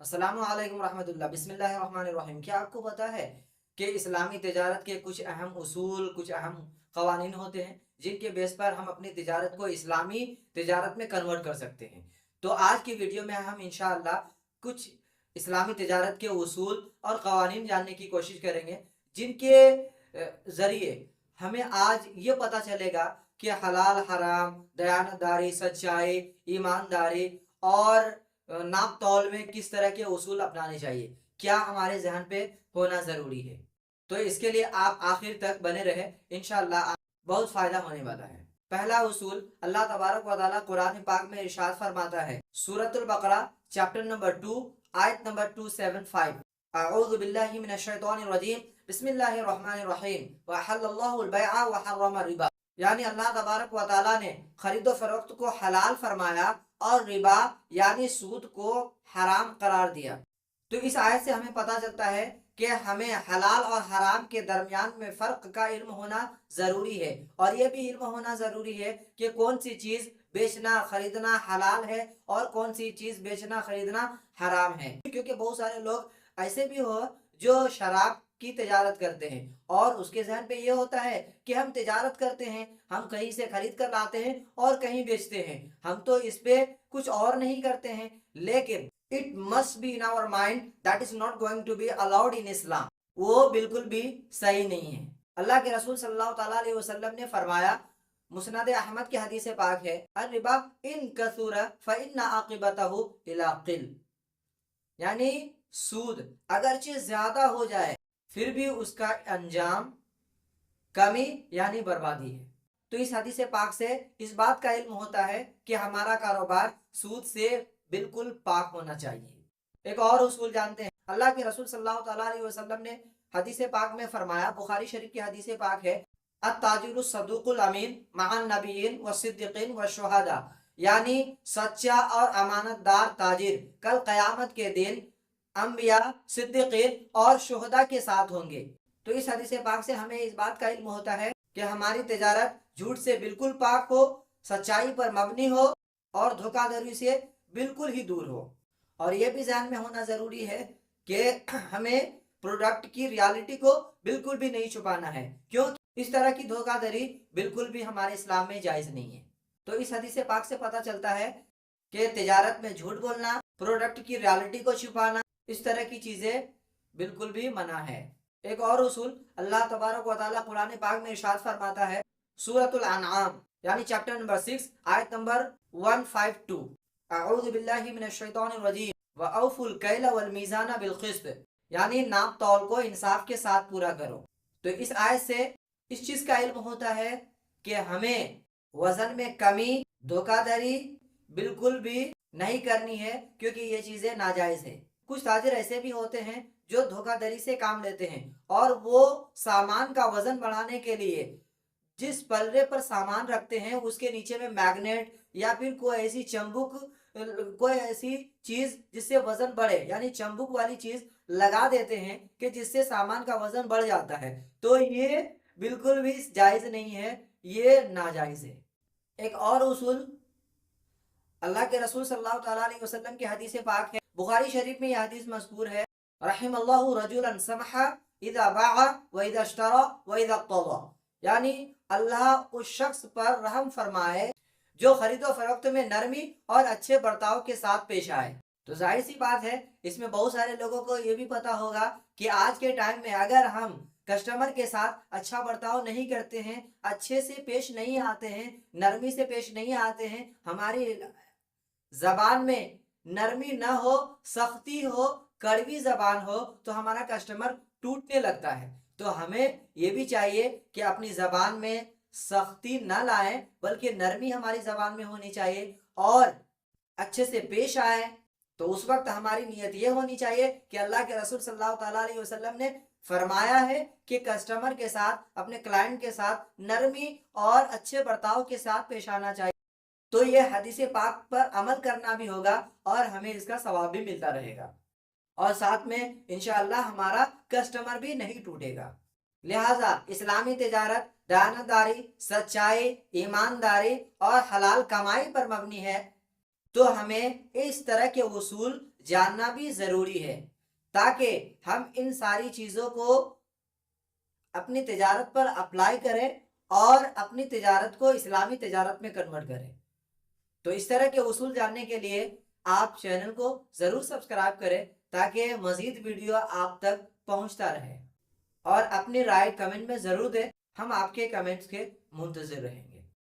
अस्सलामु अलैकुम रहमतुल्लाह। बिस्मिल्लाहिर्रहमानिर्रहीम। क्या आपको पता है कि इस्लामी तिजारत के कुछ अहम उसूल, कुछ अहम कवानीन होते हैं जिनके बेस पर हम अपनी तिजारत को इस्लामी तिजारत में कन्वर्ट कर सकते हैं। तो आज की वीडियो में हम इंशाअल्लाह कुछ इस्लामी तिजारत के उसूल और कवानीन जानने की कोशिश करेंगे जिनके ज़रिए हमें आज ये पता चलेगा कि हलाल हराम, दयानतदारी, सच्चाई, ईमानदारी और नाप तौल में किस तरह के उसूल अपनाने चाहिए, क्या हमारे जहन पे होना ज़रूरी है। तो इसके लिए आप आखिर तक बने रहे, इंशाअल्लाह बहुत फ़ायदा होने वाला है। पहला उसूल, अल्लाह तबारक व तआला कुरान पाक में इरशाद फरमाता है, सूरतुल बकरा चैप्टर नंबर 2 आयत नंबर 275, अऊज़ु बिल्लाहि मिनश शैतानिर रजीम, बिस्मिल्लाहिर रहमानिर रहीम, व अहल्लल्लाहुल बैअ व हर्रम रिबा। यानी अल्लाह तबारक व तआला ने खरीदो फरोख्त को हलाल फरमाया और रिबा यानी सूद को हराम करार दिया। तो इस आयत से हमें पता चलता है कि हमें हलाल और हराम के दरमियान में फ़र्क का इल्म होना ज़रूरी है, और ये भी इल्म होना ज़रूरी है कि कौन सी चीज़ बेचना खरीदना हलाल है और कौन सी चीज़ बेचना खरीदना हराम है। क्योंकि बहुत सारे लोग ऐसे भी हो जो शराब की तिजारत करते हैं और उसके जहन पे ये होता है कि हम तिजारत करते हैं, हम कहीं से खरीद कर लाते हैं और कहीं बेचते हैं, हम तो इस पे कुछ और नहीं करते हैं। लेकिन it must be in our mind that is not going to be allowed in Islam. वो बिल्कुल भी सही नहीं है। अल्लाह के रसूल सल्लल्लाहु ताला अलैहि वसल्लम ने फरमाया, मुस्नद अहमद की हदीस पाक है, अर्रिबा इन कसूरा फइन्ना आकिबतहु इला किल। यानी सूद अगरचे ज्यादा हो जाए फिर भी उसका अंजाम कमी यानी बर्बादी है। तो इस हदीस पाक से इस बात का इल्म होता है कि हमारा कारोबार सूद से बिल्कुल पाक होना चाहिए। एक और उसूल जानते हैं, अल्लाह के रसूल सल्लल्लाहु ताला अलैहि वसल्लम ने हदीस पाक में फरमाया, बुखारी शरीफ की हदीस पाक है, अत्ताजिरु सदूकुल अमीन मअन नबिय्यिन व सिद्दीकीन व शुहदा। यानी सच्चा और अमानतदार ताजिर कल कयामत के दिन अंबिया, सिद्दीकीन और शुहदा के साथ होंगे। तो इस हदीस पाक से हमें इस बात का इल्म होता है कि हमारी तिजारत झूठ से बिल्कुल पाक हो, सच्चाई पर मबनी हो और धोखाधड़ी से बिल्कुल ही दूर हो। और ये भी ध्यान में होना ज़रूरी है कि हमें प्रोडक्ट की रियलिटी को बिल्कुल भी नहीं छुपाना है, क्योंकि इस तरह की धोखाधड़ी बिल्कुल भी हमारे इस्लाम में जायज़ नहीं है। तो इस हदीस पाक से पता चलता है कि तिजारत में झूठ बोलना, प्रोडक्ट की रियलिटी को छुपाना, इस तरह की चीज़ें बिल्कुल भी मना है। एक और उसूल, अल्लाह तबारक व तआला कुरान पाक में इरशाद फरमाता है, सूरतुल अनआम यानी चैप्टर नंबर 6 आयत नंबर 152, अऊज़ु बिल्लाहि मिनश शैतानिर रजीम व औफुल कैल वल मीज़ान बिल क़िस्त। यानी नाप तौल को इंसाफ के साथ पूरा करो। तो इस आयत से इस चीज़ का इल्म होता है कि हमें वजन में कमी, धोखाधड़ी बिल्कुल भी नहीं करनी है, क्योंकि ये चीज़ें नाजायज़ है। कुछ ताजिर ऐसे भी होते हैं जो धोखाधड़ी से काम लेते हैं और वो सामान का वजन बढ़ाने के लिए जिस पल्ले पर सामान रखते हैं उसके नीचे में मैग्नेट या फिर कोई ऐसी चंबुक, कोई ऐसी चीज जिससे वजन बढ़े यानी चंबुक वाली चीज लगा देते हैं कि जिससे सामान का वजन बढ़ जाता है। तो ये बिल्कुल भी जायज नहीं है, ये नाजायज है। एक और उसूल, अल्लाह के रसूल सल्लल्लाहु ताला अलैहि वसल्लम की हदीस पाक है, बुखारी शरीफ में यह हदीस मज़कूर है, रहिमल्लाहु रजुलन समहा इज़ा बाअ व इज़ा इश्तरा व इज़ा क़दा। यानी अल्लाह उस शख्स पर रहम फरमाए जो खरीदो फरोख्त में नरमी और अच्छे बर्ताव के साथ पेश आए। तो जाहिर सी बात है, इसमें बहुत सारे लोगों को ये भी पता होगा कि आज के टाइम में अगर हम कस्टमर के साथ अच्छा बर्ताव नहीं करते हैं, अच्छे से पेश नहीं आते हैं, नरमी से पेश नहीं आते हैं, हमारी जबान में नरमी न हो, सख्ती हो, कड़वी जबान हो, तो हमारा कस्टमर टूटने लगता है। तो हमें ये भी चाहिए कि अपनी जबान में सख्ती न लाएं, बल्कि नरमी हमारी जबान में होनी चाहिए और अच्छे से पेश आए। तो उस वक्त हमारी नीयत ये होनी चाहिए कि अल्लाह के रसूल सल्लल्लाहु ताला अलैहि वसल्लम ने फरमाया है कि कस्टमर के साथ, अपने क्लाइंट के साथ नरमी और अच्छे बर्ताव के साथ पेश आना चाहिए। तो ये हदीस पाक पर अमल करना भी होगा और हमें इसका सवाब भी मिलता रहेगा और साथ में इंशाअल्लाह हमारा कस्टमर भी नहीं टूटेगा। लिहाजा इस्लामी तिजारत दयानतदारी, सच्चाई, ईमानदारी और हलाल कमाई पर मबनी है। तो हमें इस तरह के उसूल جاننا بھی ضروری ہے تاکہ ہم ان ساری چیزوں کو اپنی تجارت پر اپلائی کریں اور اپنی تجارت کو اسلامی تجارت میں کنورٹ کریں۔ تو اس طرح کے اصول جاننے کے لیے آپ چینل کو ضرور سبسکرائب کریں تاکہ مزید ویڈیو آپ تک پہنچتا رہے، اور اپنی رائے کمنٹ میں ضرور دیں، ہم آپ کے کمنٹس کے منتظر رہیں گے۔